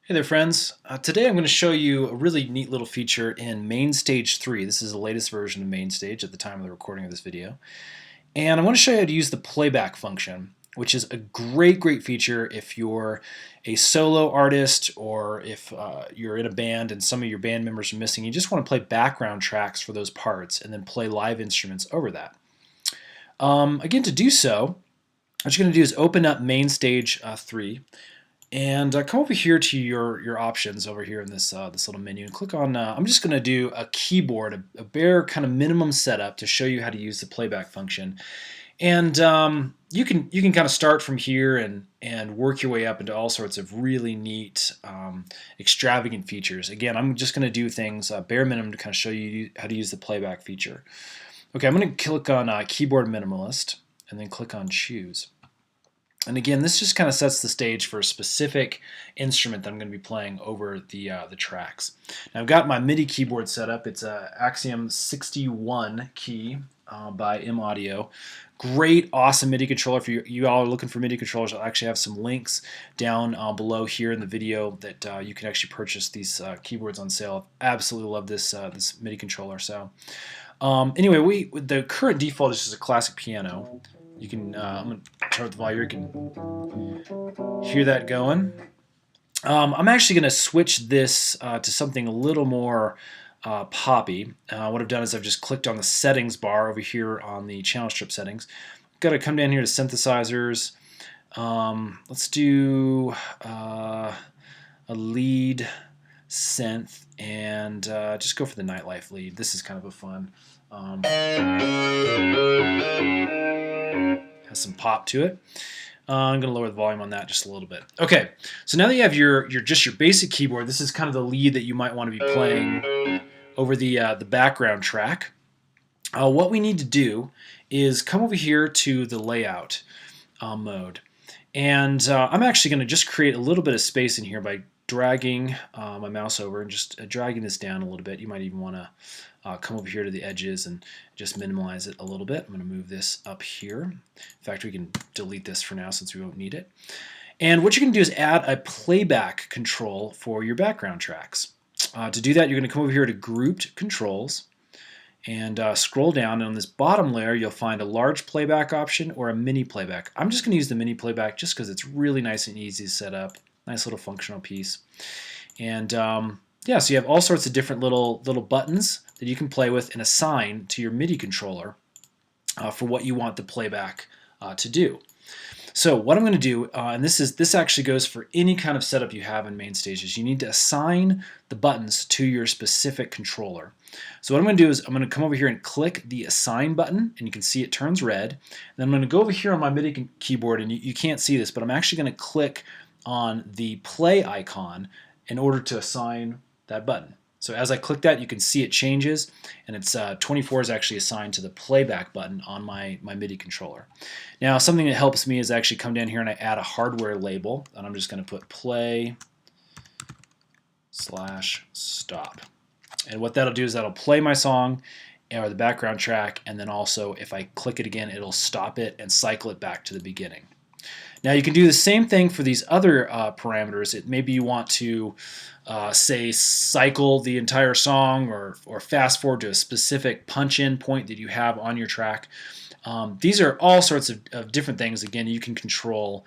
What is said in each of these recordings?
Hey there, friends. Today I'm going to show you a really neat little feature in MainStage 3. This is the latest version of MainStage at the time of the recording of this video. And I want to show you how to use the playback function, which is a great feature if you're a solo artist or if you're in a band and some of your band members are missing. You just want to play background tracks for those parts and then play live instruments over that. Again, to do so, what you're going to do is open up MainStage 3. And come over here to your options over here in this little menu and click on, I'm just going to do a keyboard, a bare kind of minimum setup to show you how to use the playback function. And you can kind of start from here and work your way up into all sorts of really neat, extravagant features. Again, I'm just going to do things bare minimum to kind of show you how to use the playback feature. Okay, I'm going to click on Keyboard Minimalist and then click on Choose. And again, this just kind of sets the stage for a specific instrument that I'm going to be playing over the tracks. Now I've got my MIDI keyboard set up. It's a Axiom 61 key by M Audio. Great, awesome MIDI controller. If you all are looking for MIDI controllers, I'll actually have some links down below here in the video that you can actually purchase these keyboards on sale. Absolutely love this MIDI controller. So anyway, the current default is just a classic piano. You can, I'm going to turn up the volume, you can hear that going. I'm actually going to switch this to something a little more poppy. What I've done is I've just clicked on the settings bar over here on the channel strip settings. Got to come down here to synthesizers. Let's do a lead synth and just go for the nightlife lead. This is kind of a fun. Has some pop to it. I'm going to lower the volume on that just a little bit. Okay, so now that you have your basic keyboard, this is kind of the lead that you might want to be playing over the background track. What we need to do is come over here to the layout mode, and I'm actually going to just create a little bit of space in here by dragging my mouse over and just dragging this down a little bit. You might even want to come over here to the edges and just minimize it a little bit. I'm going to move this up here. In fact, we can delete this for now since we won't need it. And what you're going to do is add a playback control for your background tracks. To do that, you're going to come over here to Grouped Controls and scroll down, and on this bottom layer you'll find a large playback option or a mini playback. I'm just going to use the mini playback just because it's really nice and easy to set up. Nice little functional piece. And yeah, so you have all sorts of different little buttons that you can play with and assign to your MIDI controller for what you want the playback to do. So what I'm going to do, and this actually goes for any kind of setup you have in MainStage, is you need to assign the buttons to your specific controller. So what I'm going to do is I'm going to come over here and click the Assign button, and you can see it turns red. And then I'm going to go over here on my MIDI keyboard, and you can't see this, but I'm actually going to click on the play icon in order to assign that button. So as I click that, you can see it changes, and it's 24 is actually assigned to the playback button on my MIDI controller. Now, something that helps me is actually come down here and I add a hardware label, and I'm just going to put play/stop. And what that'll do is that'll play my song or the background track, and then also if I click it again, it'll stop it and cycle it back to the beginning. Now you can do the same thing for these other parameters. Maybe you want to say cycle the entire song or fast forward to a specific punch-in point that you have on your track. These are all sorts of different things. Again, you can control.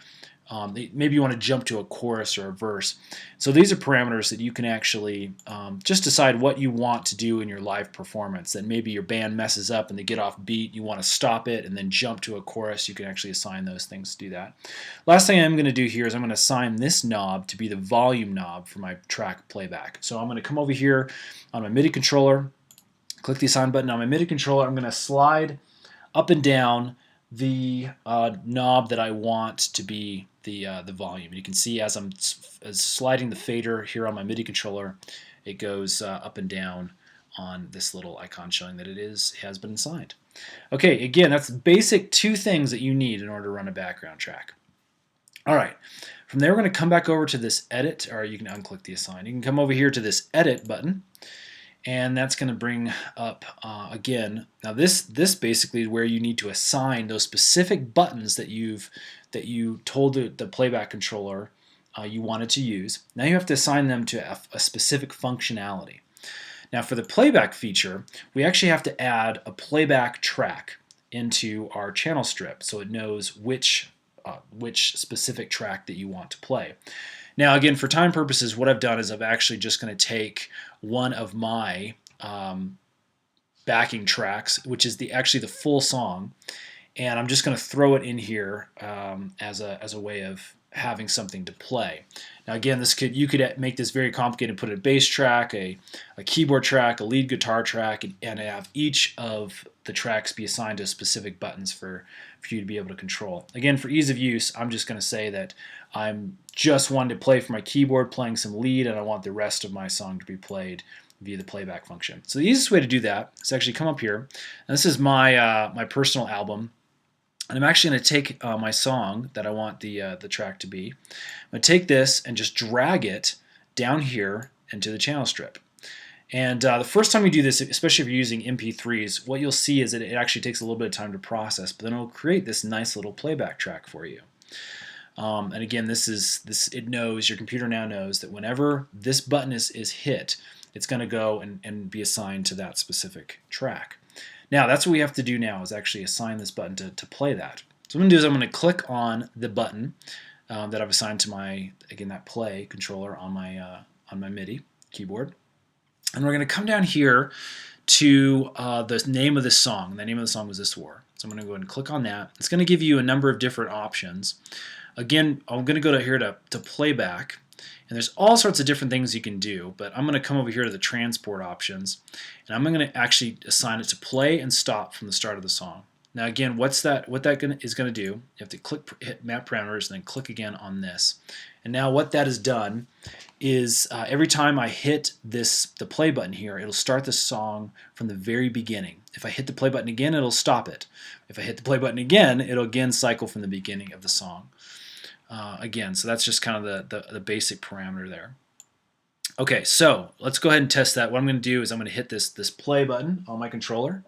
Maybe you want to jump to a chorus or a verse. So these are parameters that you can actually just decide what you want to do in your live performance. That maybe your band messes up and they get off beat, you want to stop it and then jump to a chorus. You can actually assign those things to do that. Last thing I'm going to do here is I'm going to assign this knob to be the volume knob for my track playback. So I'm going to come over here on my MIDI controller, click the Assign button on my MIDI controller. I'm going to slide up and down the knob that I want to be the volume. You can see as I'm sliding the fader here on my MIDI controller, it goes up and down on this little icon showing that it has been assigned. Okay, again, that's basic two things that you need in order to run a background track. All right, from there we're going to come back over to this Edit, or you can unclick the Assign. You can come over here to this Edit button, and that's going to bring up again. Now this basically is where you need to assign those specific buttons that you told the playback controller you wanted to use. Now you have to assign them to a specific functionality. Now for the playback feature, we actually have to add a playback track into our channel strip so it knows which specific track that you want to play. Now again, for time purposes, what I've done is I'm actually just going to take one of my backing tracks, which is actually the full song, and I'm just going to throw it in here as a way of having something to play. Now again, you could make this very complicated, put a bass track, a keyboard track, a lead guitar track, and have each of the tracks be assigned to specific buttons for you to be able to control. Again, for ease of use, I'm just going to say that I'm just wanting to play for my keyboard, playing some lead, and I want the rest of my song to be played via the playback function. So the easiest way to do that is actually come up here. And this is my my personal album. And I'm actually going to take my song that I want the track to be. I'm going to take this and just drag it down here into the channel strip. And the first time you do this, especially if you're using MP3s, what you'll see is that it actually takes a little bit of time to process, but then it'll create this nice little playback track for you. And again, it knows, your computer now knows that whenever this button is hit, it's going to go and be assigned to that specific track. Now that's what we have to do now, is actually assign this button to play that. So what I'm going to do is I'm going to click on the button that I've assigned to that play controller on my MIDI keyboard. And we're going to come down here to the name of this song. The name of the song was This War. So I'm going to go ahead and click on that. It's going to give you a number of different options. Again, I'm going to go here to playback. And there's all sorts of different things you can do, but I'm going to come over here to the transport options, and I'm going to actually assign it to play and stop from the start of the song. Now again, what that is going to do, you have to hit map parameters and then click again on this. And now what that has done is every time I hit the play button here, it'll start the song from the very beginning. If I hit the play button again, it'll stop it. If I hit the play button again, it'll again cycle from the beginning of the song. Again, so that's just kind of the basic parameter there. Okay, so let's go ahead and test that. What I'm going to do is I'm going to hit this play button on my controller.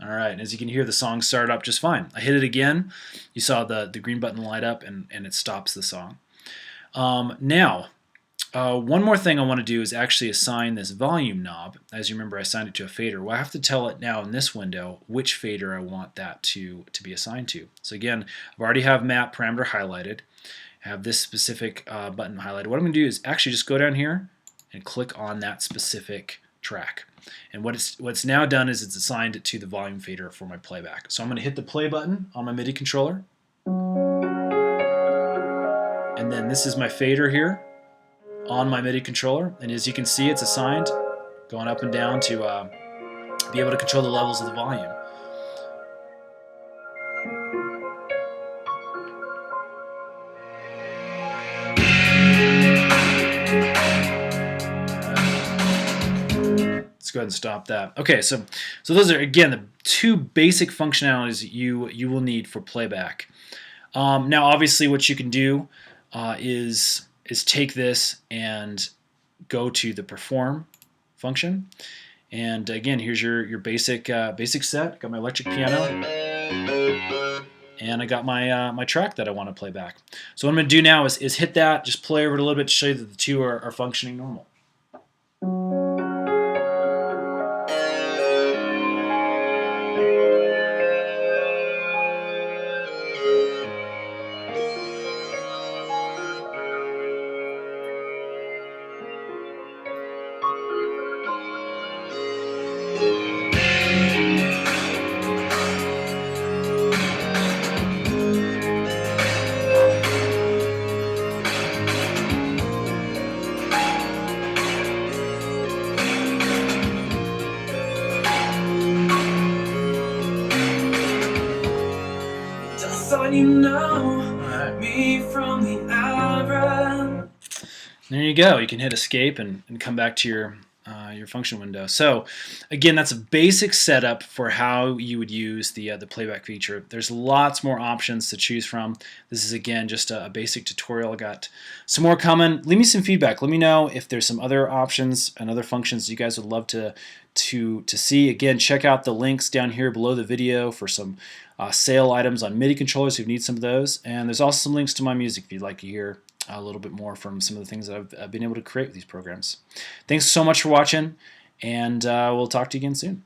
Alright, and as you can hear, the song started up just fine. I hit it again. You saw the green button light up, and it stops the song. Now, one more thing I want to do is actually assign this volume knob. As you remember, I assigned it to a fader. Well, I have to tell it now in this window which fader I want that to be assigned to. So again, I already have map parameter highlighted. I have this specific button highlighted. What I'm going to do is actually just go down here and click on that specific track. And what it's now done is it's assigned it to the volume fader for my playback. So I'm going to hit the play button on my MIDI controller. And then this is my fader here on my MIDI controller, and as you can see, it's assigned going up and down to be able to control the levels of the volume. Let's go ahead and stop that. Okay, so those are, again, the two basic functionalities you will need for playback. Now, obviously, what you can do is take this and go to the perform function, and again, here's your basic set. Got my electric piano, and I got my track that I want to play back. So what I'm going to do now is hit that, just play over it a little bit to show you that the two are functioning normal. You know me from the Alva. There you go. You can hit escape and come back to your function window. So again, that's a basic setup for how you would use the playback feature. There's lots more options to choose from. This is again just a basic tutorial. I got some more coming. Leave me some feedback. Let me know if there's some other options and other functions you guys would love to see. Again, check out the links down here below the video for some sale items on MIDI controllers if you need some of those. And there's also some links to my music if you'd like to hear a little bit more from some of the things that I've been able to create with these programs. Thanks so much for watching, and we'll talk to you again soon.